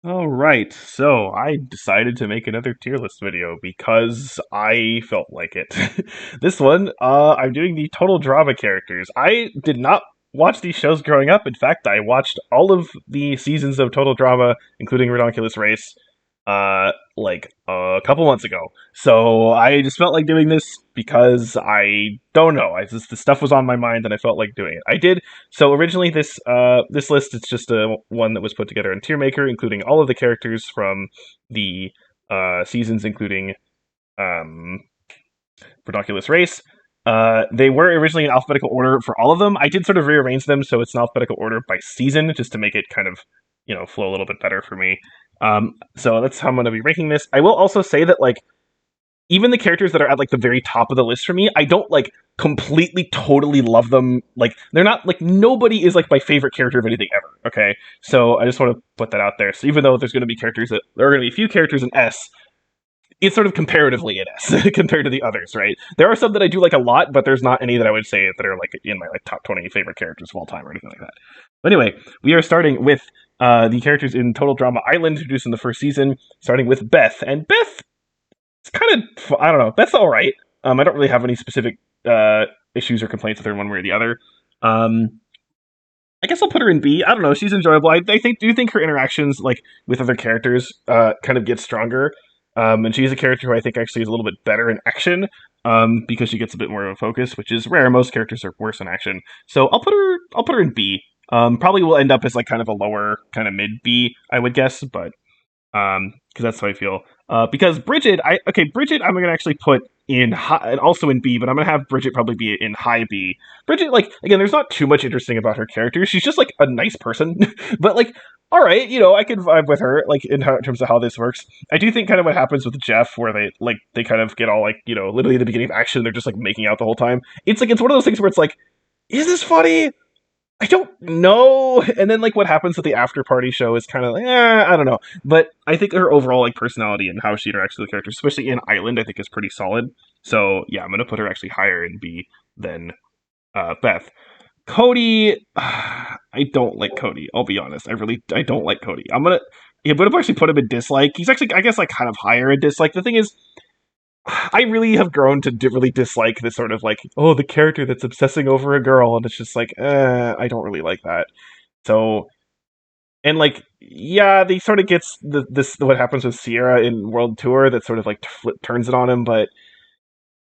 All right, so I decided to make another tier list video because I felt like it. This one, I'm doing the total drama characters. I did not watch these shows growing up. In fact, I watched all of the seasons of Total Drama, including Redonkulous Race, like a couple months ago. So I just felt like doing this because I don't know. The stuff was on my mind and I felt like doing it. I did. So originally, this list is just a one that was put together in Tier Maker, including all of the characters from the seasons, including um, Redonkulous Race. They were originally in alphabetical order for all of them. I did sort of rearrange them so it's in alphabetical order by season, just to make it kind of flow a little bit better for me. So that's how I'm going to be ranking this. I will also say that like even the characters that are at like the very top of the list for me, I don't like completely totally love them. Like they're not like nobody is like my favorite character of anything ever. Okay, so I just want to put that out there. So even though there's going to be characters that there are going to be a few characters in S, it's sort of comparatively in S compared to the others, right? There are some that I do like a lot, but there's not any that I would say that are like in my like top 20 favorite characters of all time or anything like that. But anyway, we are starting with the characters in Total Drama Island introduced in the first season, starting with Beth. And Beth, it's kind of I don't know. Beth's all right. I don't really have any specific issues or complaints with her one way or the other. Um, I guess I'll put her in B. I don't know. She's enjoyable. Do think her interactions like with other characters kind of get stronger. And she's a character who I think actually is a little bit better in action because she gets a bit more of a focus, which is rare. Most characters are worse in action. So I'll put her in B. Probably will end up as like kind of a lower kind of mid B, I would guess, but because that's how I feel. Because Bridget, I'm gonna actually put in high, and also in B, but I'm gonna have Bridget probably be in high B. Bridget, like again, there's not too much interesting about her character. She's just like a nice person, but like, all right, I can vibe with her like in terms of how this works. I do think kind of what happens with Jeff, where they kind of get all like literally at the beginning of action, they're just like making out the whole time. It's one of those things where it's like, is this funny? I don't know. And then like what happens at the after party show is kind of like, I don't know. But I think her overall like personality and how she interacts with the characters, especially in Island, I think is pretty solid. So yeah, I'm gonna put her actually higher in B than Beth. Cody, I don't like Cody. I'll be honest. I don't like Cody. I would have actually put him in dislike. He's actually I guess like kind of higher in dislike. The thing is, I really have grown to really dislike this sort of like, oh, the character that's obsessing over a girl, and it's just like, I don't really like that. So, and like, yeah, they sort of gets this what happens with Sierra in World Tour that sort of like turns it on him, but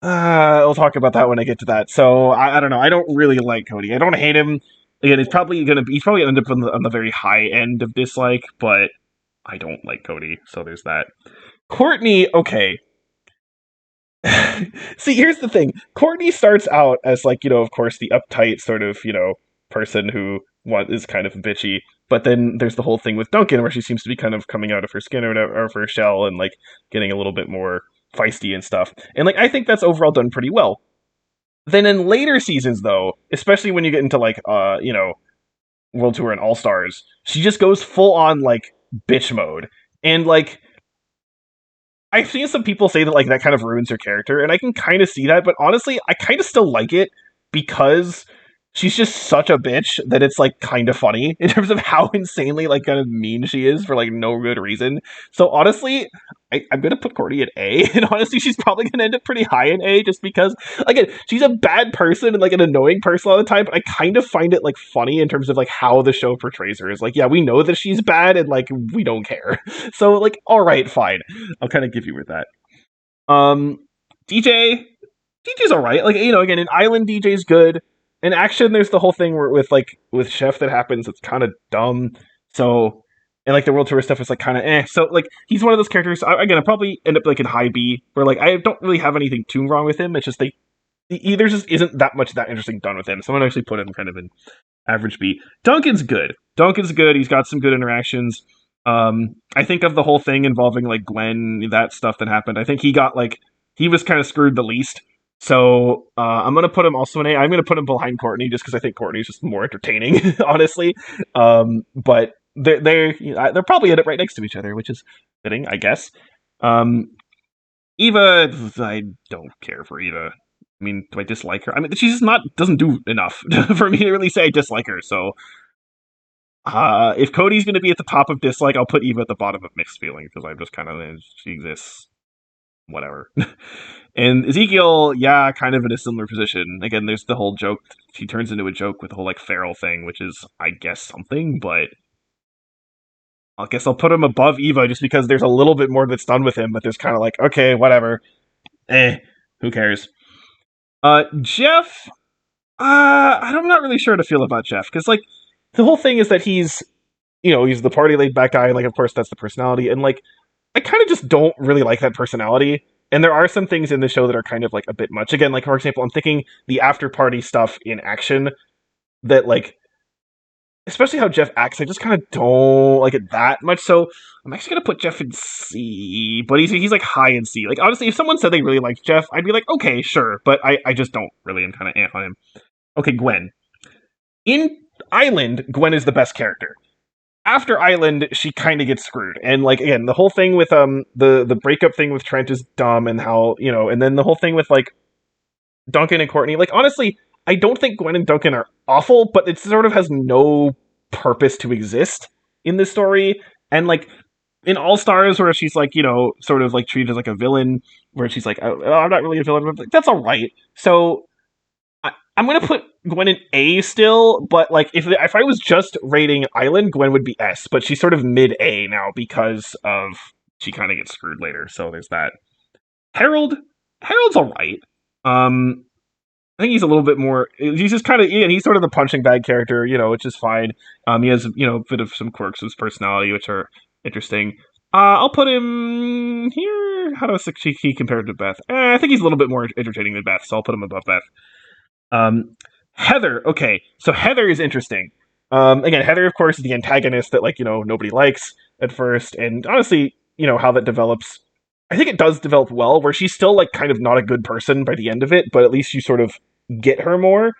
I'll talk about that when I get to that. So I don't know. I don't really like Cody. I don't hate him. Again, he's probably gonna end up on the very high end of dislike, but I don't like Cody. So there's that. Courtney, okay. See, here's the thing. Courtney starts out as like, of course, the uptight sort of, person who is kind of bitchy. But then there's the whole thing with Duncan where she seems to be kind of coming out of her skin or whatever, or of her shell and like getting a little bit more feisty and stuff. And like I think that's overall done pretty well. Then in later seasons though, especially when you get into like World Tour and All Stars, she just goes full on like bitch mode. And like I've seen some people say that like that kind of ruins her character, and I can kind of see that. But honestly, I kind of still like it because she's just such a bitch that it's like kind of funny in terms of how insanely like kind of mean she is for like no good reason. So honestly, I'm gonna put Courtney at A, and honestly, she's probably gonna end up pretty high in A just because again, she's a bad person and like an annoying person all the time. But I kind of find it like funny in terms of like how the show portrays her. Is like, yeah, we know that she's bad, and like we don't care. So like, all right, fine. I'll kind of give you with that. Um, DJ, DJ's all right. Like again, in Island, DJ's good. In action, there's the whole thing where with Chef that happens. It's kind of dumb. So and like the World Tour stuff is like kind of eh. So like he's one of those characters. Again, I probably end up like in high B, where like I don't really have anything too wrong with him. It's just there just isn't that much that interesting done with him. So I'm gonna actually put him kind of in average B. Duncan's good. Duncan's good. He's got some good interactions. I think of the whole thing involving like Glenn, that stuff that happened. I think he was kind of screwed the least. So I'm gonna put him also in A. I'm gonna put him behind Courtney just because I think Courtney's just more entertaining, honestly. But they're probably end up right next to each other, which is fitting, I guess. Um, Eva, I don't care for Eva. I mean, do I dislike her? I mean, she's just not doesn't do enough for me to really say I dislike her. So If Cody's going to be at the top of dislike, I'll put Eva at the bottom of mixed feelings because I'm just kind of she exists, whatever. And Ezekiel, yeah, kind of in a similar position. Again, there's the whole joke. She turns into a joke with the whole like feral thing, which is, I guess, something. But I guess I'll put him above Eva just because there's a little bit more that's done with him. But there's kind of like, okay, whatever, who cares? Jeff, I'm not really sure how to feel about Jeff because like the whole thing is that he's the party laid back guy, and like of course that's the personality, and like I kind of just don't really like that personality. And there are some things in the show that are kind of like a bit much. Again, like for example, I'm thinking the after party stuff in action that like especially how Jeff acts, I just kind of don't like it that much. So I'm actually gonna put Jeff in C, but he's like high in C. Like honestly, if someone said they really liked Jeff, I'd be like, okay, sure, but I just don't really. I'm kind of ant on him. Okay, Gwen. In Island, Gwen is the best character. After Island, she kind of gets screwed. And like again, the whole thing with the breakup thing with Trent is dumb, and how and then the whole thing with like Duncan and Courtney. Like honestly, I don't think Gwen and Duncan are awful, but it sort of has no purpose to exist in this story. And like in All Stars, where she's like sort of like treated as like a villain, where she's like, oh, I'm not really a villain, but like, that's all right. So I'm gonna put Gwen in A still, but like if I was just rating Island, Gwen would be S, but she's sort of mid A now because of she kind of gets screwed later. So there's that. Harold, Harold's all right. Um, I think he's a little bit more. He's just kind of he's sort of the punching bag character, which is fine. He has a bit of some quirks of his personality, which are interesting. I'll put him here. How does he compare to Beth? I think he's a little bit more entertaining than Beth, so I'll put him above Beth. Heather. Okay, so Heather is interesting. Again, Heather, of course, is the antagonist that nobody likes at first, and honestly, how that develops. I think it does develop well, where she's still like kind of not a good person by the end of it, but at least you sort of get her more.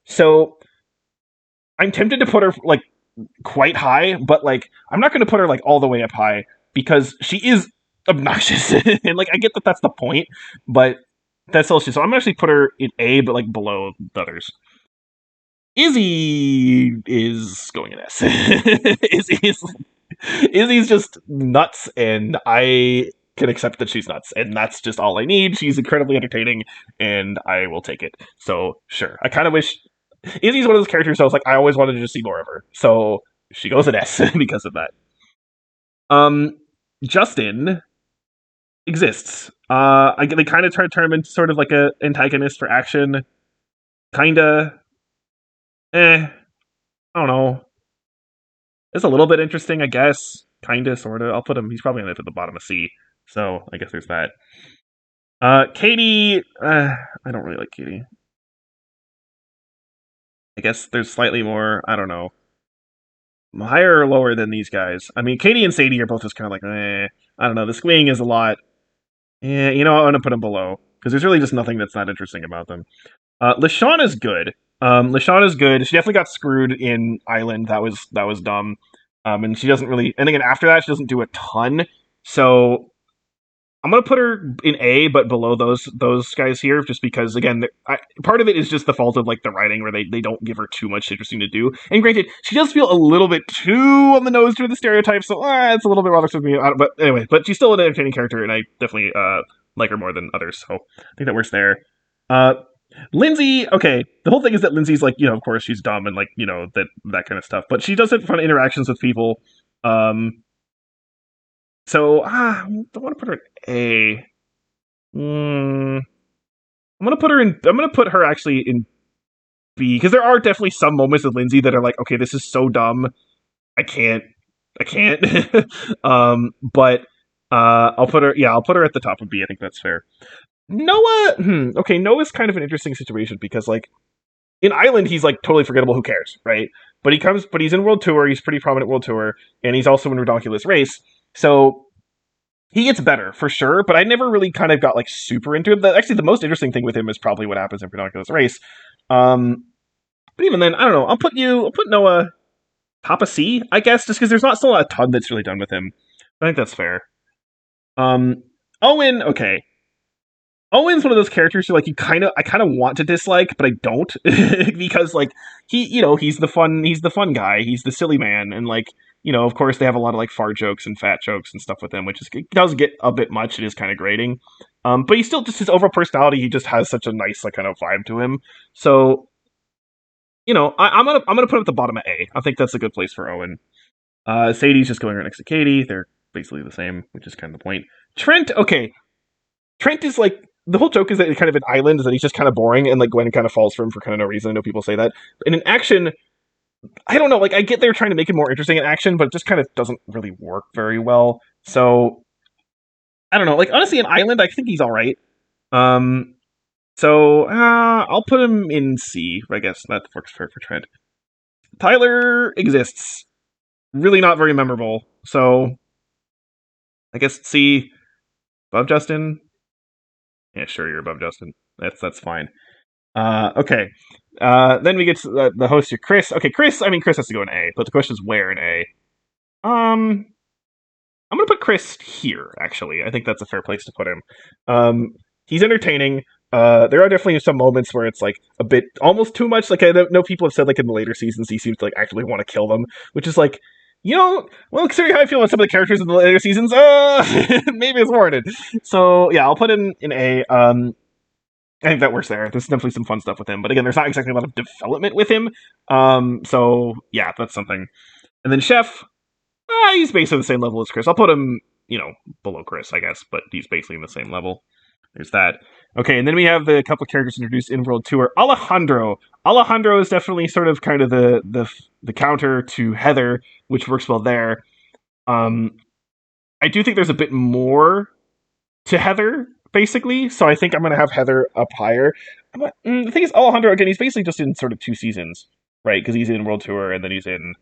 So I'm tempted to put her like quite high, but like I'm not going to put her like all the way up high because she is obnoxious, and like I get that that's the point, but that's also so I'm gonna actually put her in A, but like below the others. Izzy is going in S. Izzy's just nuts, and I can accept that she's nuts, and that's just all I need. She's incredibly entertaining, and I will take it. So sure, I kind of wish Izzy's one of those characters. I was like, I always wanted to just see more of her. So she goes in S because of that. Um, Justin exists. They kind of try to turn him into sort of like a antagonist for action. Kinda. I don't know. It's a little bit interesting, I guess. Kinda, sorta. I'll put him. He's probably gonna at the bottom of C. So I guess there's that. Katie. I don't really like Katie. I guess there's slightly more. I don't know. Higher or lower than these guys. I mean, Katie and Sadie are both just kind of like, I don't know. The squeeing is a lot. Yeah, I'm gonna put them below because there's really just nothing that's not interesting about them. LaShawn is good. LaShawn is good. She definitely got screwed in Island. That was dumb. And she doesn't really. And again, after that, she doesn't do a ton. So I'm gonna put her in A, but below those guys here, just because again, part of it is just the fault of like the writing, where they don't give her too much interesting to do. And granted, she does feel a little bit too on the nose to the stereotypes, so it's a little bit bothersome to me. But anyway, but she's still an entertaining character, and I definitely like her more than others. So I think that works there. Uh, Lindsay, okay, the whole thing is that Lindsay's like, of course she's dumb and like, that kind of stuff, but she does have fun interactions with people. So I don't want to put her in A. I'm gonna put her actually in B because there are definitely some moments with Lindsay that are like, okay, this is so dumb, I can't. But I'll put her. Yeah, I'll put her at the top of B. I think that's fair. Noah. Okay, Noah's kind of an interesting situation because like in Island, he's like totally forgettable. Who cares, right? But he's in World Tour. He's pretty prominent World Tour, and he's also in Redonkulous Race. So he gets better for sure. But I never really kind of got like super into him. Actually, the most interesting thing with him is probably what happens in Redonkulous Race. But even then, I don't know. I'll put Noah top of C, I guess, just because there's not still a ton that's really done with him. I think that's fair. Um, Owen, okay. Owen's one of those characters who like I kind of want to dislike, but I don't because like he's the fun guy, he's the silly man, and like of course they have a lot of like fart jokes and fat jokes and stuff with him, which it does get a bit much. It is kind of grating, but he's still just his overall personality. He just has such a nice like kind of vibe to him. So I'm gonna put him at the bottom of A. I think that's a good place for Owen. Sadie's just going right next to Katie. They're basically the same, which is kind of the point. Trent, okay, Trent is like the whole joke is that he's kind of an island, is that he's just kind of boring, and like Gwen kind of falls for him for kind of no reason. I know people say that. And in action, I don't know. Like I get they're trying to make it more interesting in action, but it just kind of doesn't really work very well. So I don't know. Like honestly, an island, I think he's all right. Um, so I'll put him in C. I guess that works for Trent. Tyler exists. Really not very memorable. So I guess C. Above Justin. Yeah, sure, you're above Justin. That's fine. Okay. Then we get to the host here, Chris. Okay, Chris. I mean, Chris has to go in A, but the question is where in A. I'm gonna put Chris here. Actually, I think that's a fair place to put him. He's entertaining. There are definitely some moments where it's like a bit almost too much. Like I know people have said like in the later seasons he seems to like actually want to kill them, which is like well, considering how I feel about some of the characters in the later seasons, maybe it's warranted. So yeah, I'll put him in A. I think that works there. There's definitely some fun stuff with him, but again, there's not exactly a lot of development with him. So yeah, that's something. And then Chef, he's basically the same level as Chris. I'll put him, below Chris, I guess, but he's basically in the same level. There's that. Okay, and then we have the couple of characters introduced in World Tour. Alejandro. Alejandro is definitely sort of kind of the counter to Heather, which works well there. I do think there's a bit more to Heather, basically, so I think I'm going to have Heather up higher. The thing is, Alejandro, again, he's basically just in sort of 2 seasons, right? Because he's in World Tour and then he's in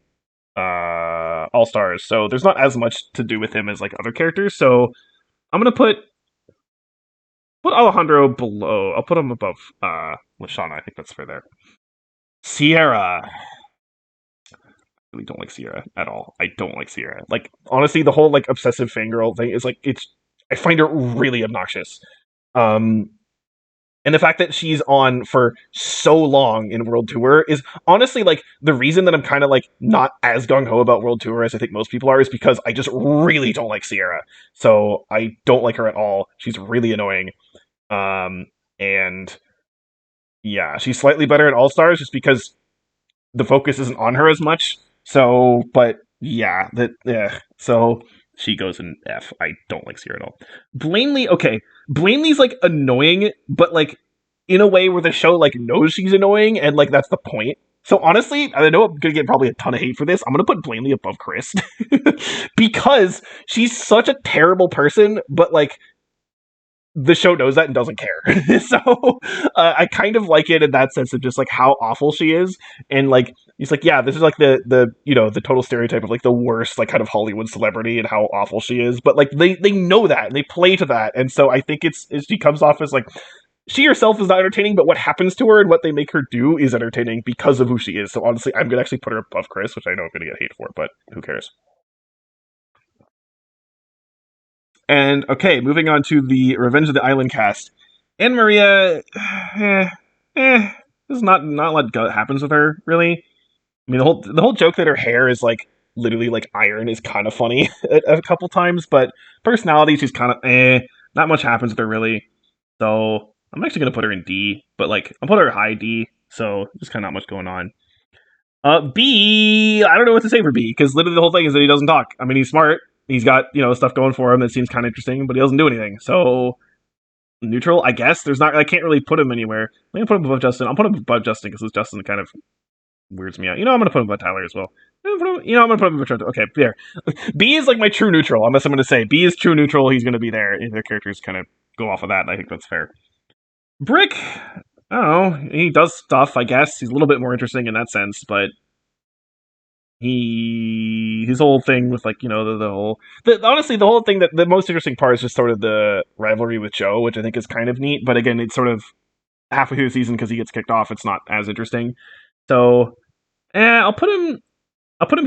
All Stars, so there's not as much to do with him as like other characters. So I'm gonna put Alejandro below. I'll put him above Lashana. I think that's fair there. Sierra. I really don't like Sierra at all. I don't like Sierra. Like honestly, the whole like obsessive fangirl thing is like I find her really obnoxious. And the fact that she's on for so long in World Tour is honestly like the reason that I'm kind of like not as gung ho about World Tour as I think most people are, is because I just really don't like Sierra. So I don't like her at all. She's really annoying. And yeah, she's slightly better at All Stars just because the focus isn't on her as much. So, but yeah, so she goes in F. I don't like Sierra at all. Blanley, okay. Blanley's like annoying, but like in a way where the show like knows she's annoying, and like that's the point. So honestly, I know I'm gonna get probably a ton of hate for this. I'm gonna put Blanley above Chris because she's such a terrible person, but like the show knows that and doesn't care. So I kind of like it in that sense of just like how awful she is, and like he's like, yeah, this is like the total stereotype of like the worst like kind of Hollywood celebrity and how awful she is. But like they know that and they play to that, and so I think she comes off as like she herself is not entertaining, but what happens to her and what they make her do is entertaining because of who she is. So honestly, I'm gonna actually put her above Chris, which I know I'm gonna get hate for, but who cares? And okay, moving on to the Revenge of the Island cast. Anne Maria, there's not a lot happens with her really. I mean, the whole joke that her hair is like literally like iron is kind of funny a couple times, but personality she's kind of not much happens with her really. So I'm actually gonna put her in D, but like I'll put her high D. So just kind of not much going on. B, I don't know what to say for B, because literally the whole thing is that he doesn't talk. I mean, he's smart. He's got, stuff going for him that seems kind of interesting, but he doesn't do anything. So, neutral, I guess. I can't really put him anywhere. I'm going to put him above Justin. I'll put him above Justin, because Justin kind of weirds me out. I'm going to put him above Tyler as well. I'm going to put him above Justin. Okay, there. B is like my true neutral, unless I'm going to say B is true neutral, he's going to be there. If their characters kind of go off of that, and I think that's fair. Brick, I don't know. He does stuff, I guess. He's a little bit more interesting in that sense, but his whole thing with like honestly the whole thing that the most interesting part is just sort of the rivalry with Joe, which I think is kind of neat. But again, it's sort of halfway through the season because he gets kicked off. It's not as interesting. So, I'll put him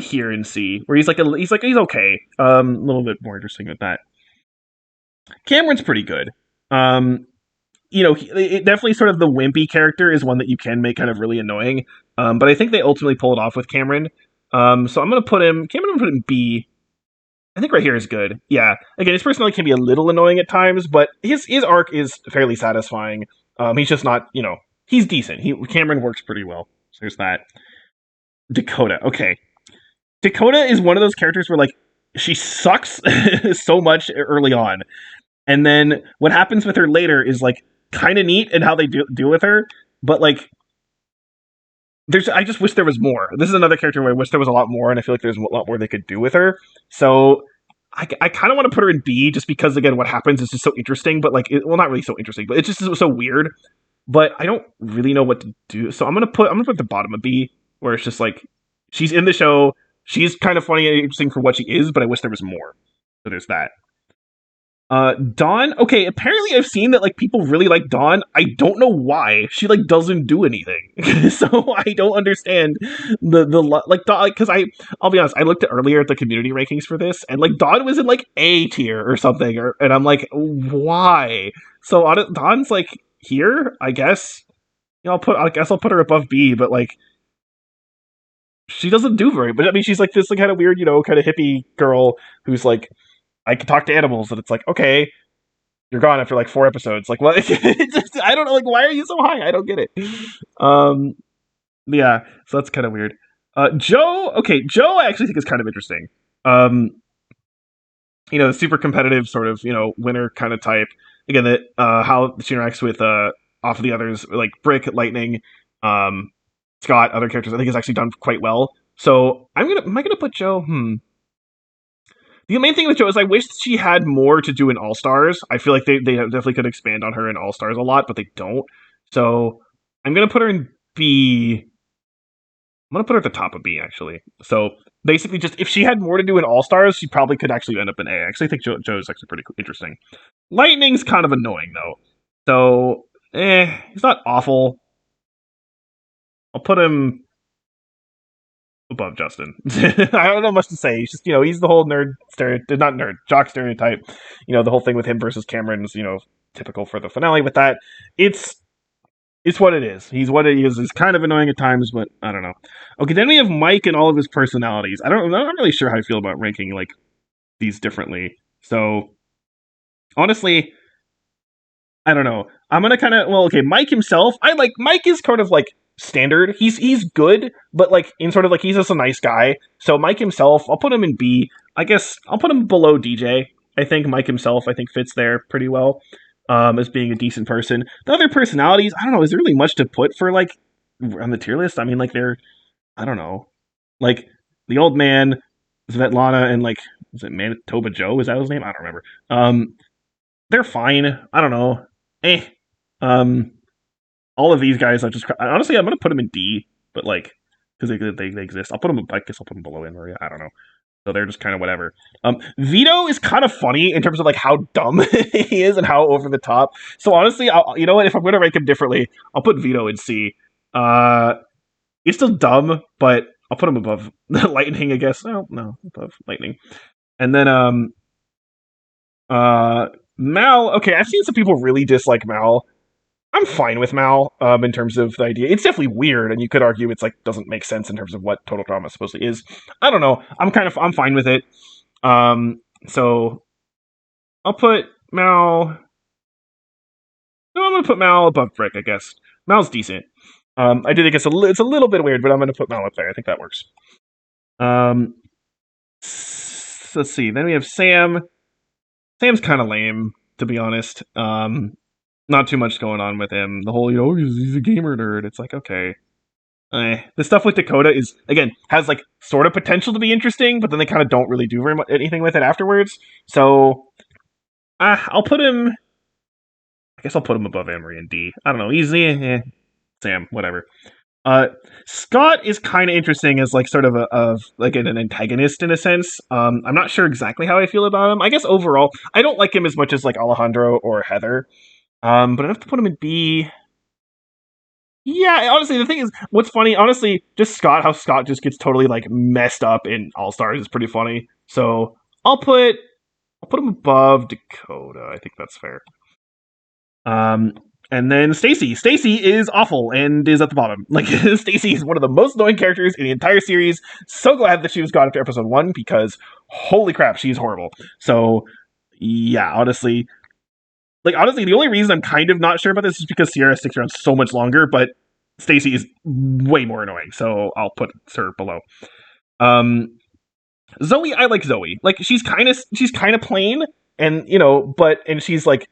here in C, where he's okay. A little bit more interesting with that. Cameron's pretty good. it definitely sort of the wimpy character is one that you can make kind of really annoying. But I think they ultimately pull it off with Cameron. So I'm gonna put him. Cameron, I'm gonna put him B. I think right here is good. Yeah. Again, his personality can be a little annoying at times, but his arc is fairly satisfying. He's just not, he's decent. Cameron works pretty well. So there's that. Dakota. Okay. Dakota is one of those characters where like she sucks so much early on, and then what happens with her later is like kind of neat and how they deal with her, but like I just wish there was more. This is another character where I wish there was a lot more, and I feel like there's a lot more they could do with her. So I kind of want to put her in B just because again what happens is just so interesting, but like not really so interesting, but it's just so weird. But I don't really know what to do, so I'm gonna put the bottom of B, where it's just like she's in the show, she's kind of funny and interesting for what she is, but I wish there was more. So there's that. Dawn. Okay, apparently I've seen that like people really like Dawn. I don't know why. She like doesn't do anything, so I don't understand the like Dawn. Because I'll be honest, I looked earlier at the community rankings for this, and like Dawn was in like A tier or something, and I'm like, why? So Dawn's like here, I guess. I guess I'll put her above B, but like she doesn't do very. But I mean, she's like this like, kind of weird, kind of hippie girl who's like I can talk to animals, and it's like, okay, you're gone after like 4 episodes. Like, what? I don't know. Like, why are you so high? I don't get it. Yeah, so that's kind of weird. Joe. Okay, Joe. I actually think is kind of interesting. The super competitive sort of winner kind of type. Again, that how she interacts with off of the others like Brick, Lightning, Scott, other characters. I think is actually done quite well. So am I gonna put Joe? The main thing with Joe is I wish she had more to do in All Stars. I feel like they definitely could expand on her in All Stars a lot, but they don't. So I'm gonna put her in B. I'm gonna put her at the top of B actually. So basically, just if she had more to do in All Stars, she probably could actually end up in A. I actually think Joe's actually pretty interesting. Lightning's kind of annoying though. So he's not awful. I'll put him above Justin. I don't know much to say. He's just, he's the whole jock stereotype. The whole thing with him versus Cameron is, typical for the finale. With that, it's what it is. He's what he is. He's kind of annoying at times, but I don't know. Okay, then we have Mike and all of his personalities. I'm not really sure how I feel about ranking like these differently. So honestly, I don't know. I'm gonna kind of Mike himself. Mike is kind of like standard. He's good, but like in sort of like he's just a nice guy. So Mike himself, I'll put him in B. I guess I'll put him below DJ. I think Mike himself, fits there pretty well. As being a decent person. The other personalities, I don't know. Is there really much to put for like on the tier list? I mean, like I don't know, like the old man, Svetlana, and like is it Manitoba Joe? Is that his name? I don't remember. They're fine. I don't know. All of these guys, honestly, I'm gonna put them in D, but like because they exist. I guess I'll put them below Anne Maria. I don't know. So they're just kind of whatever. Vito is kind of funny in terms of like how dumb he is and how over the top. So honestly, you know what? If I'm gonna rank him differently, I'll put Vito in C. He's still dumb, but I'll put him above Lightning, I guess. No, above Lightning. And then Mal. Okay, I've seen some people really dislike Mal. I'm fine with Mal in terms of the idea. It's definitely weird, and you could argue it's like doesn't make sense in terms of what total drama supposedly is. I don't know. I'm fine with it. So I'll put Mal. No, I'm gonna put Mal above Brick, I guess. Mal's decent. I do think it's a little bit weird, but I'm gonna put Mal up there. I think that works. Let's see. Then we have Sam. Sam's kind of lame, to be honest. Not too much going on with him. The whole, he's a gamer nerd. It's like, okay. The stuff with Dakota has like sort of potential to be interesting, but then they kind of don't really do very much anything with it afterwards. So I'll put him. I guess I'll put him above Emery and D. I don't know. Easy, Sam, whatever. Scott is kind of interesting as like sort of an antagonist in a sense. I'm not sure exactly how I feel about him. I guess overall, I don't like him as much as like Alejandro or Heather. But I have to put him in B. Yeah, honestly, the thing is, what's funny, honestly, just how Scott just gets totally like messed up in All Stars is pretty funny. So I'll put him above Dakota. I think that's fair. And then Stacey. Stacey is awful and is at the bottom. Like, Stacey is one of the most annoying characters in the entire series. So glad that she was gone after episode 1 because holy crap, she's horrible. So, yeah, honestly, the only reason I'm kind of not sure about this is because Sierra sticks around so much longer, but Stacey is way more annoying, so I'll put her below. Zoe, I like Zoe. Like, she's kind of plain, and and she's like,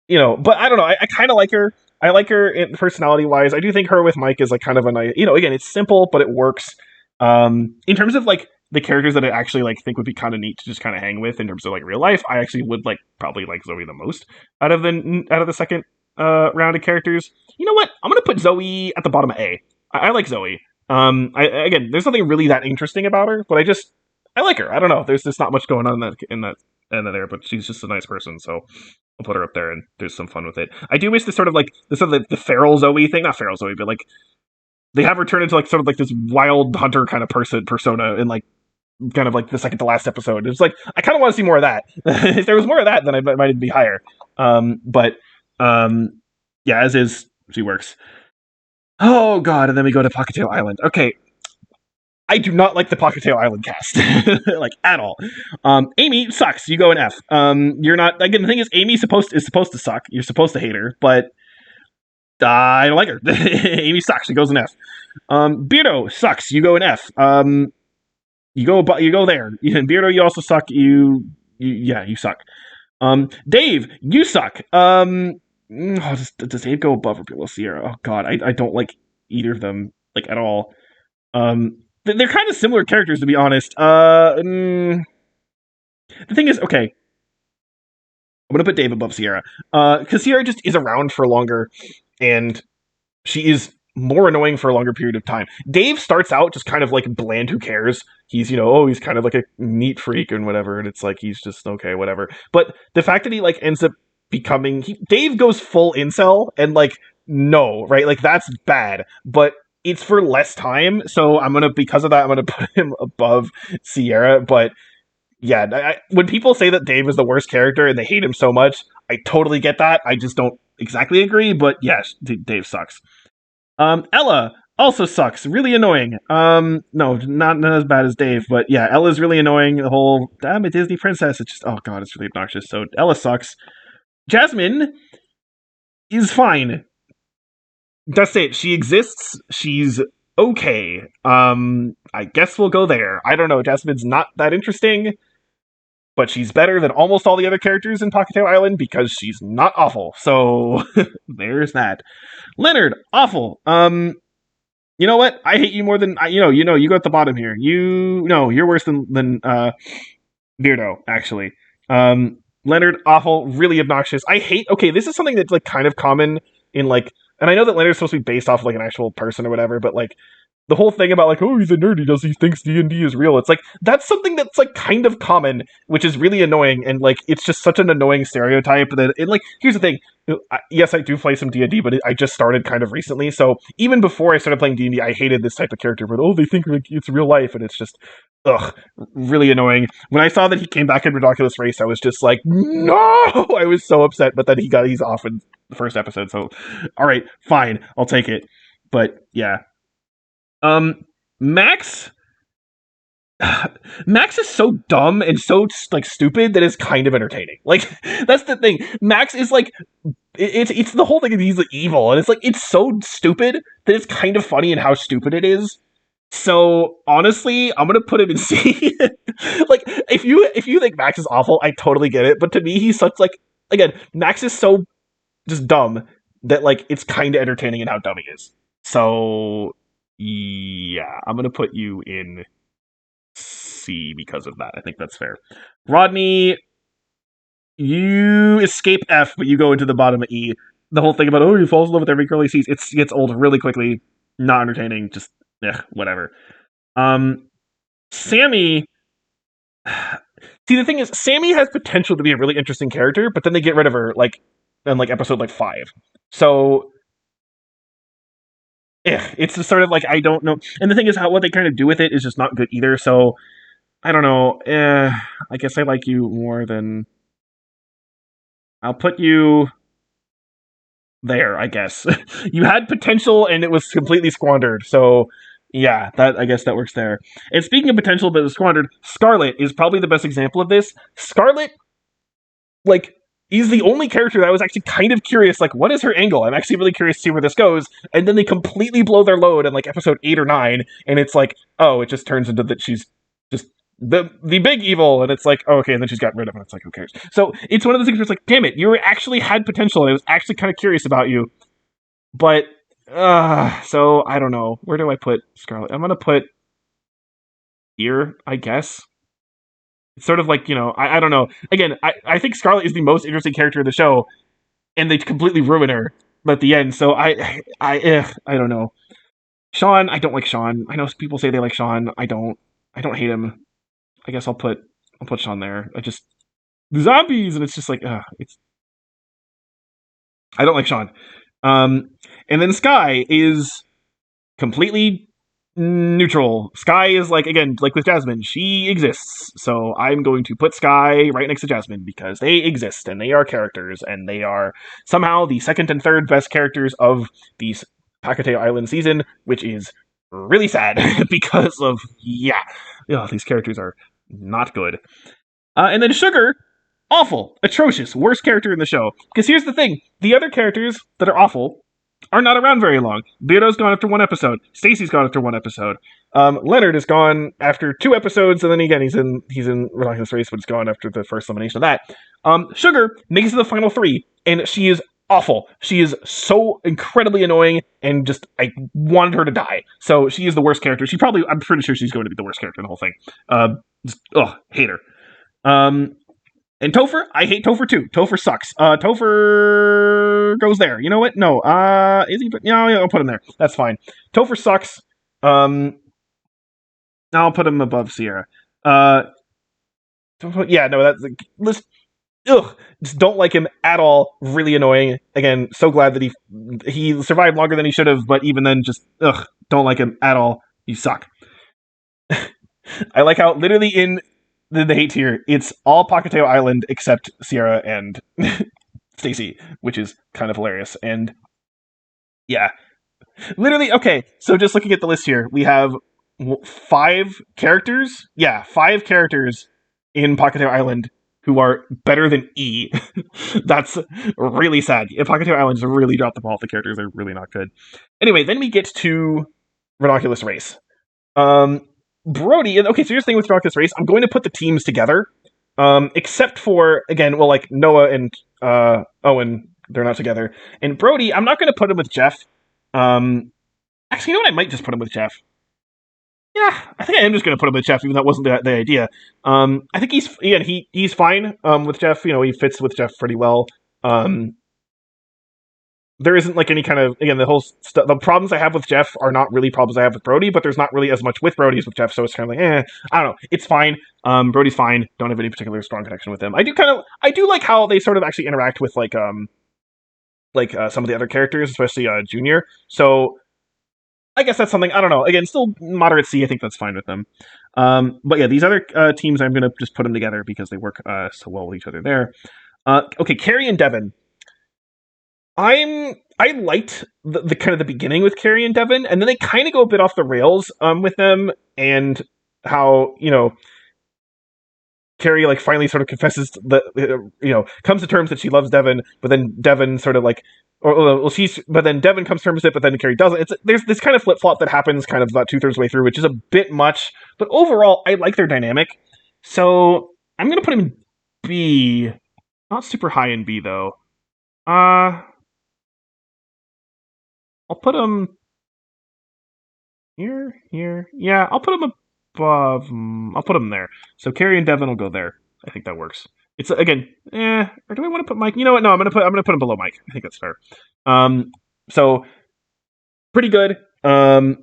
but I don't know. I kind of like her. I like her personality wise. I do think her with Mike is like kind of a nice. Again, it's simple, but it works. In terms of like the characters that I actually like think would be kind of neat to just kind of hang with in terms of like real life, I actually would like probably like Zoe the most out of the second round of characters. You know what? I'm gonna put Zoe at the bottom of A. I like Zoe. Again, there's nothing really that interesting about her, but I like her. I don't know. There's just not much going on in that end of there, but she's just a nice person, so I'll put her up there and there's some fun with it. I do wish the sort of like the feral Zoe thing, not feral Zoe, but like they have her turn into like sort of like this wild hunter kind of persona in like kind of like the second to last episode. It's like I kind of want to see more of that. If there was more of that, then I might even be higher. But yeah, as is, she works. Oh god, and then we go to Pocketail Island. Okay, I do not like the Pocketail Island cast, like at all. Amy sucks. You go in F. You're not. Again, the thing is, Amy is supposed to suck. You're supposed to hate her, but I don't like her. Amy sucks. She goes in F. Beardo sucks. You go in F. You go there. Beardo, you also suck. You suck. Dave, you suck. Does Dave go above or below Sierra? Oh god, I don't like either of them like at all. They're kind of similar characters, to be honest. The thing is, okay, I'm gonna put Dave above Sierra, because Sierra just is around for longer, and she is more annoying for a longer period of time. Dave starts out just kind of like bland, who cares? He's, he's kind of like a neat freak and whatever, and it's like he's just okay, whatever. But the fact that he like ends up becoming Dave goes full incel, and like no, right? Like that's bad, but it's for less time, so because of that, I'm gonna put him above Sierra. But yeah, when people say that Dave is the worst character and they hate him so much, I totally get that. I just don't exactly agree, but yes, Dave sucks. Ella also sucks. Really annoying. No, not as bad as Dave, but yeah, Ella's really annoying. The whole I'm a Disney princess. It's just oh god, it's really obnoxious. So Ella sucks. Jasmine is fine. That's it. She exists. She's okay. I guess we'll go there. I don't know. Jasmine's not that interesting, but she's better than almost all the other characters in Pocketail Island because she's not awful. So there's that. Leonard, awful. You know what? I hate you more than you go at the bottom here. You're worse than Beardo, actually. Leonard, awful, really obnoxious. Okay, this is something that's like kind of common in like, and I know that Leonard's supposed to be based off of like an actual person or whatever, but like the whole thing about like, oh, he's a nerd, he thinks D&D is real. It's like that's something that's like kind of common, which is really annoying, and like it's just such an annoying stereotype that it like here's the thing. Yes, I do play some D&D, but I just started kind of recently, so even before I started playing D&D, I hated this type of character where they think like it's real life, and it's just ugh, really annoying. When I saw that he came back in Ridiculous Race, I was just like, no! I was so upset, but then he's off in the first episode, so alright, fine, I'll take it. But yeah. Max Max is so dumb and so like stupid that it's kind of entertaining. Like that's the thing. Max is like it's the whole thing that he's like, evil, and it's like it's so stupid that it's kind of funny in how stupid it is. So honestly, I'm gonna put him in C. Like if you think Max is awful, I totally get it. But to me, he's such like again, Max is so just dumb that like it's kind of entertaining in how dumb he is. So yeah, I'm gonna put you in C because of that. I think that's fair. Rodney, you escape F, but you go into the bottom of E. The whole thing about he falls in love with every girl he sees, it gets old really quickly. Not entertaining. Just whatever. Sammy. See, the thing is, Sammy has potential to be a really interesting character, but then they get rid of her like in like episode like 5. So it's just sort of like I don't know. And the thing is, what they kind of do with it is just not good either. So I don't know. I guess I like you more than. I'll put you. there, I guess. You had potential and it was completely squandered. So yeah, that I guess that works there. And speaking of potential but it was squandered, Scarlet is probably the best example of this. Scarlet, like, is the only character that I was actually kind of curious, like, what is her angle? I'm actually really curious to see where this goes. And then they completely blow their load in like episode 8 or 9, and it's like, oh, it just turns into that she's just the big evil, and it's like, oh, okay, and then she's gotten rid of it. It's like, who cares? So it's one of those things where it's like, damn it, you actually had potential, and I was actually kind of curious about you, but so I don't know. Where do I put Scarlet? I'm gonna put here, I guess. It's sort of like, I don't know. Again, I think Scarlet is the most interesting character in the show, and they completely ruin her at the end. So I don't know. Sean, I don't like Sean. I know people say they like Sean. I don't hate him. I guess I'll put Sean there. I just zombies, and it's just like, it's I don't like Sean. And then Sky is completely neutral. Sky is like, again, like with Jasmine, she exists. So I'm going to put Sky right next to Jasmine because they exist and they are characters and they are somehow the second and third best characters of the Pacateo Island season, which is really sad because of, these characters are not good. And then Sugar, awful, atrocious, worst character in the show. Because here's the thing, the other characters that are awful are not around very long. Beardo's gone after 1 episode. Stacey's gone after 1 episode. Leonard is gone after 2 episodes, and then again he's in Ridiculous Race, but he's gone after the first elimination of that. Sugar makes it to the final 3, and she is awful. She is so incredibly annoying, and just I wanted her to die. So she is the worst character. I'm pretty sure she's going to be the worst character in the whole thing. Hate her. And Topher, I hate Topher too. Topher sucks. Topher goes there. You know what? No. Is he? No, I'll put him there. That's fine. Topher sucks. I'll put him above Sierra. Yeah, no, that's let's. Just don't like him at all. Really annoying. Again, so glad that he survived longer than he should have, but even then, just don't like him at all. You suck. I like how literally in the hate tier, it's all Pacateo Island except Sierra and Stacey, which is kind of hilarious. And yeah, literally, okay, so just looking at the list here, we have 5 characters. Yeah, 5 characters in Pacateo Island who are better than E. That's really sad. Pacateo Island's really dropped the ball. The characters are really not good. Anyway, then we get to Ridiculous Race. Brody, okay, so here's the thing with Ridiculous Race. I'm going to put the teams together, except for, again, well, like Noah and Owen, they're not together. And Brody, I'm not going to put him with Jeff. Actually, you know what? I might just put him with Jeff. Yeah, I think I am just going to put him with Jeff, even though that wasn't the idea. I think he's fine with Jeff. He fits with Jeff pretty well. There isn't like any kind of, again, the problems I have with Jeff are not really problems I have with Brody, but there's not really as much with Brody as with Jeff, so it's kind of like, I don't know, it's fine. Brody's fine. Don't have any particular strong connection with him. I do like how they sort of actually interact with like some of the other characters, especially Junior. So I guess that's something, I don't know. Again, still moderate C. I think that's fine with them. But yeah, these other teams, I'm gonna just put them together because they work so well with each other there. Okay, Carrie and Devin. I liked the kind of the beginning with Carrie and Devin, and then they kind of go a bit off the rails with them, and how Carrie like finally sort of confesses that comes to terms that she loves Devin, but then Devin sort of like, but then Devin comes to terms with it, but then Carrie doesn't. There's this kind of flip flop that happens kind of about 2/3 way through, which is a bit much, but overall I like their dynamic. So I'm gonna put him in B, not super high in B though. I'll put him here. Yeah, I'll put him above. I'll put him there. So Carrie and Devin will go there. I think that works. It's again, or do I want to put Mike? You know what? No, I'm gonna put him below Mike. I think that's fair. So pretty good. Could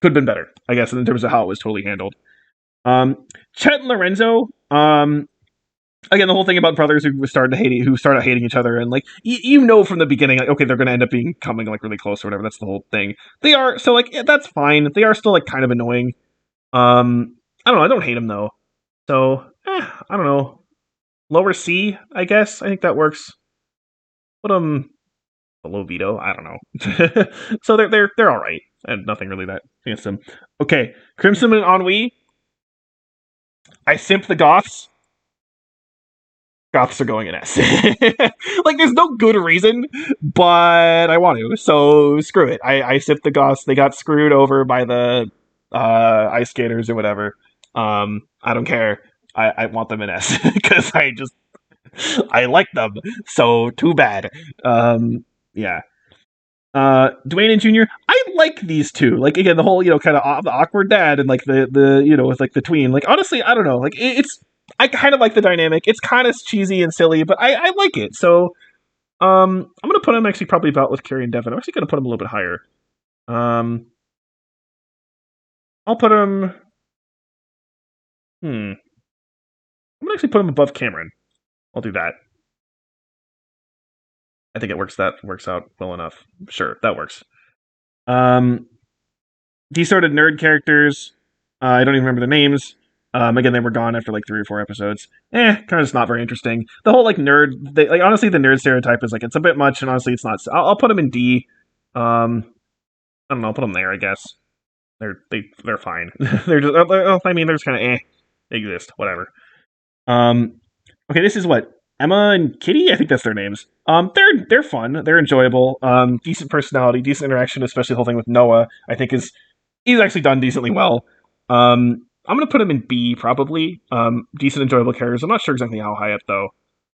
have been better, I guess, in terms of how it was totally handled. Chet and Lorenzo. Again, the whole thing about brothers who started hating each other, and like from the beginning, like, okay, they're going to end up becoming like really close or whatever. That's the whole thing. They are, so like that's fine. They are still like kind of annoying. I don't know. I don't hate them though. So I don't know. Lower C, I guess. I think that works. Put them below Vito. I don't know. So they're all right, and nothing really that against them. Okay, Crimson and Ennui. I simp the Goths. Goths are going in S. Like, there's no good reason, but I want to, so screw it. I simp the Goths. They got screwed over by the ice skaters or whatever. I don't care. I want them in S because I like them. So too bad. Yeah. Dwayne and Junior, I like these two. Like, again, the whole, kind of the awkward dad and like the with like the tween. Like, honestly, I don't know. Like, it's I kind of like the dynamic. It's kind of cheesy and silly, but I like it. So, I'm gonna put him actually probably about with Carrie and Devin. I'm actually gonna put him a little bit higher. Um, I'll put him. I'm gonna actually put him above Cameron. I'll do that. I think it works. That works out well enough. Sure, that works. Um, these sort of nerd characters, I don't even remember the names. Again, they were gone after like 3 or 4 episodes. Kind of just not very interesting. The whole like honestly, the nerd stereotype is like it's a bit much, and honestly, it's not. I'll put them in D. I don't know. I'll put them there, I guess. They're fine. They're just. I mean, they're just kind of They exist. Whatever. Um, okay, this is what Emma and Kitty. I think that's their names. They're fun. They're enjoyable. Decent personality, decent interaction, especially the whole thing with Noah. I think he's actually done decently well. I'm gonna put him in B probably. Decent, enjoyable characters. I'm not sure exactly how high up though.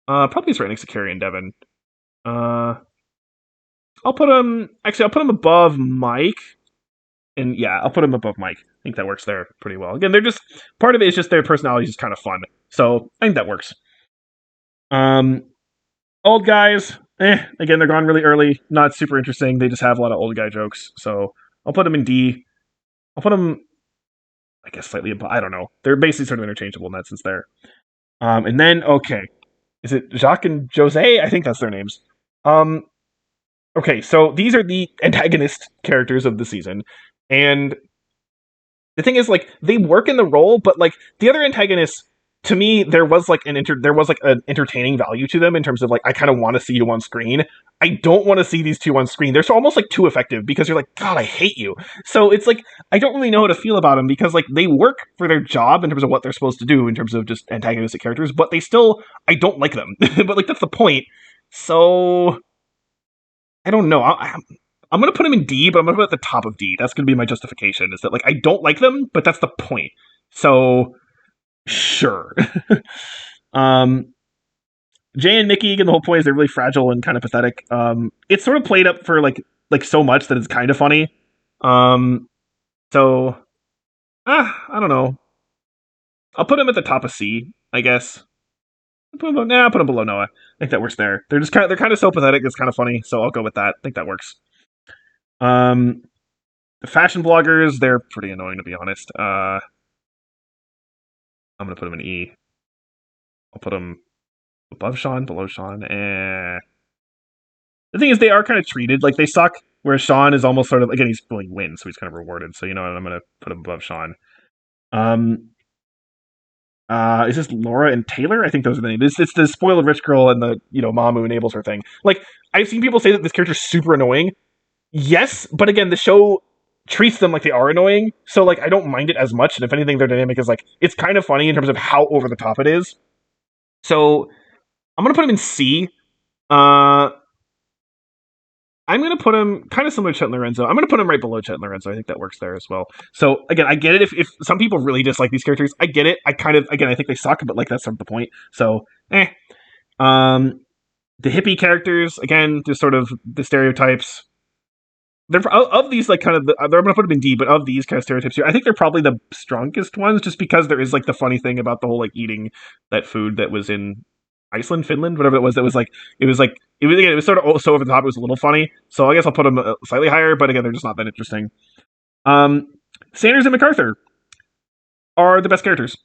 Probably it's right next to Carrie and Devin. Uh, I'll put him. Actually, I'll put him above Mike. And yeah, I'll put him above Mike. I think that works there pretty well. Again, they're just part of it is just their personality is kind of fun. So I think that works. Um, Old guys. Again, they're gone really early. Not super interesting. They just have a lot of old guy jokes. So I'll put them in D. I'll put them I guess slightly above. I don't know. They're basically sort of interchangeable in that sense there. And then okay, is it Jacques and Jose? I think that's their names. Um, okay, so these are the antagonist characters of the season, and the thing is, like, they work in the role, but like the other antagonists, to me, there was like an entertaining value to them in terms of like I kind of want to see you on screen. I don't want to see these two on screen. They're so almost like too effective because you're like, God, I hate you. So it's like I don't really know how to feel about them because like they work for their job in terms of what they're supposed to do in terms of just antagonistic characters, but they still I don't like them. But like that's the point. So I don't know. I'm gonna put them in D, but I'm gonna put it at the top of D. That's gonna be my justification. Is that like I don't like them, but that's the point. So sure. um, Jay and Mickey, again, the whole point is they're really fragile and kind of pathetic. It's sort of played up for like so much that it's kind of funny. Um, so I don't know. I'll put him at the top of C, I guess. I'll put him below Noah. I think that works there. They're kind of so pathetic. It's kind of funny, so I'll go with that. I think that works. Um, the fashion bloggers, they're pretty annoying to be honest. I'm gonna put them in E. I'll put them above Sean, below Sean. The thing is, they are kind of treated like they suck. Whereas Sean is almost sort of again he wins, so he's kind of rewarded. So you know what, I'm gonna put him above Sean. Um, is this Laura and Taylor? I think those are the names. It's the spoiled rich girl and the mom who enables her thing. Like I've seen people say that this character's super annoying. Yes, but again, the show treats them like they are annoying, so like I don't mind it as much. And if anything, their dynamic is like it's kind of funny in terms of how over the top it is. So I'm gonna put him in C. Uh, I'm gonna put him kind of similar to Chet and Lorenzo. I'm gonna put him right below Chet and Lorenzo. I think that works there as well. So again, I get it. If some people really dislike these characters, I get it. I kind of again, I think they suck, but like that's sort of the point. So, um, the hippie characters again, just sort of the stereotypes. They're of these like kind of I'm gonna put them in D, but of these kind of stereotypes here, I think they're probably the strongest ones, just because there is like the funny thing about the whole like eating that food that was in Iceland, Finland, whatever it was. That was like it was sort of so over the top. It was a little funny, so I guess I'll put them slightly higher. But again, they're just not that interesting. Sanders and MacArthur are the best characters.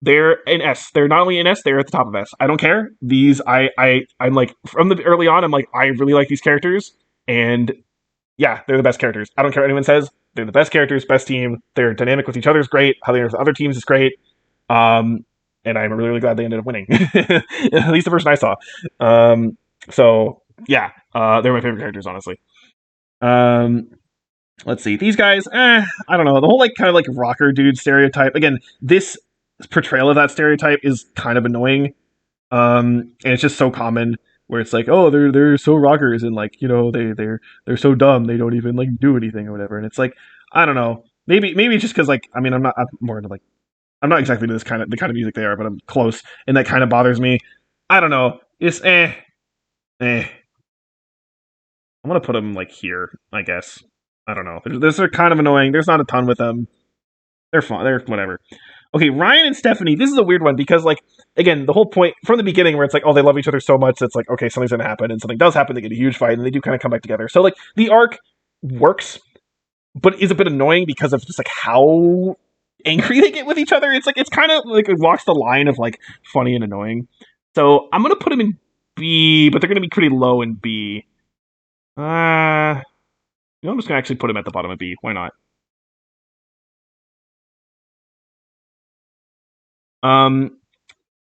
They're in S. They're not only in S, they're at the top of S. I don't care. These I'm like from the early on. I'm like I really like these characters, and yeah, they're the best characters. I don't care what anyone says. They're the best characters, best team. Their dynamic with each other is great. How they are with other teams is great. And I'm really, really glad they ended up winning. At least the version I saw. So Yeah, they're my favorite characters, honestly. Um, let's see. These guys, I don't know. The whole like kind of like rocker dude stereotype. Again, this portrayal of that stereotype is kind of annoying. And it's just so common where it's like, oh, they're so rockers and like, you know, they're so dumb they don't even like do anything or whatever. And it's like, I don't know. Maybe it's just because like I mean I'm more into like I'm not exactly into this kind of the kind of music they are, but I'm close, and that kind of bothers me. I don't know. It's eh. I'm gonna put them like here, I guess. I don't know. They're kind of annoying. There's not a ton with them. They're fun. They're whatever. Okay, Ryan and Stephanie. This is a weird one because, like, again, the whole point from the beginning, where it's like, oh, they love each other so much, it's like, okay, something's gonna happen, and something does happen. They get a huge fight, and they do kind of come back together. So, like, the arc works, but is a bit annoying because of just like how angry they get with each other. It's like it's kind of like it walks the line of like funny and annoying. So I'm gonna put them in B, but they're gonna be pretty low in B. I'm just gonna actually put him at the bottom of B. Why not? Um,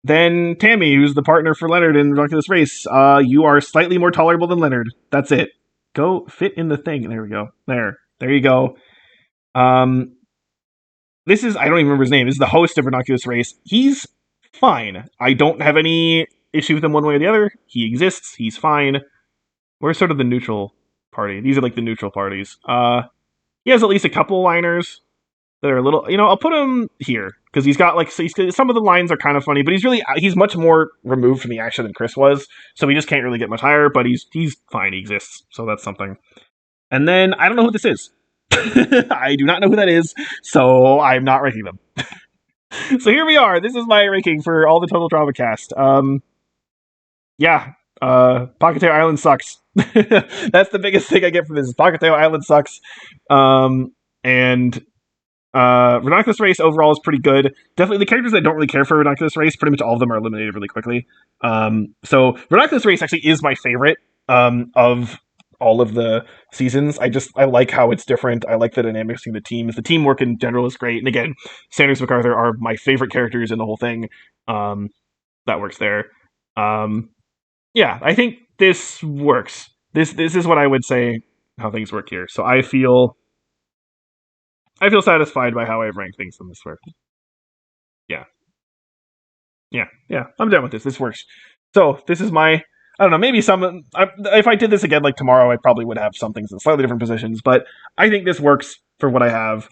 then Tammy, who's the partner for Leonard in Ridiculous Race. You are slightly more tolerable than Leonard. That's it. Go fit in the thing. There we go. There you go. Um, this is I don't even remember his name. This is the host of Ridiculous Race. He's fine. I don't have any issue with him one way or the other. He exists. He's fine. We're sort of the neutral party. These are like the neutral parties. He has at least a couple liners that are a little, I'll put him here because he's got like some of the lines are kind of funny, but he's much more removed from the action than Chris was, so we just can't really get much higher. But he's fine, he exists, so that's something. And then I don't know who this is. I do not know who that is, so I'm not ranking them. So here we are. This is my ranking for all the Total Drama cast. Yeah, Pockettail Island sucks. That's the biggest thing I get from this. Is Pockettail Island sucks. And Ranoculus Race overall is pretty good. Definitely the characters that don't really care for Ranoculus Race, pretty much all of them are eliminated really quickly. So Ranoculus Race actually is my favorite of all of the seasons. I like how it's different. I like the dynamics between the teams. The teamwork in general is great. And again, Sanders MacArthur are my favorite characters in the whole thing. That works there. Yeah, I think this works. This is what I would say how things work here. So I feel satisfied by how I've ranked things in this work. Yeah, yeah. I'm done with this. This works. So this is my. I don't know. Maybe if I did this again like tomorrow, I probably would have some things in slightly different positions. But I think this works for what I have.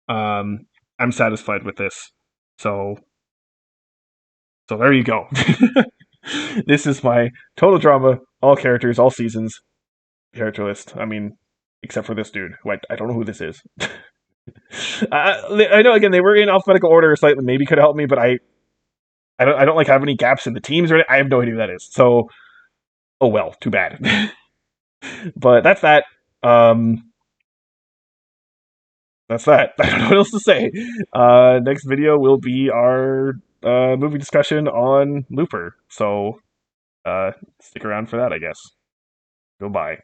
I'm satisfied with this. So there you go. This is my total drama, all characters, all seasons character list. I mean, except for this dude, who I don't know who this is. I know again they were in alphabetical order, slightly maybe could have helped me, but I don't like have any gaps in the teams or anything. I have no idea who that is. So oh well, too bad. But that's that. Um, that's that. I don't know what else to say. Next video will be our movie discussion on Looper. So stick around for that, I guess. Goodbye.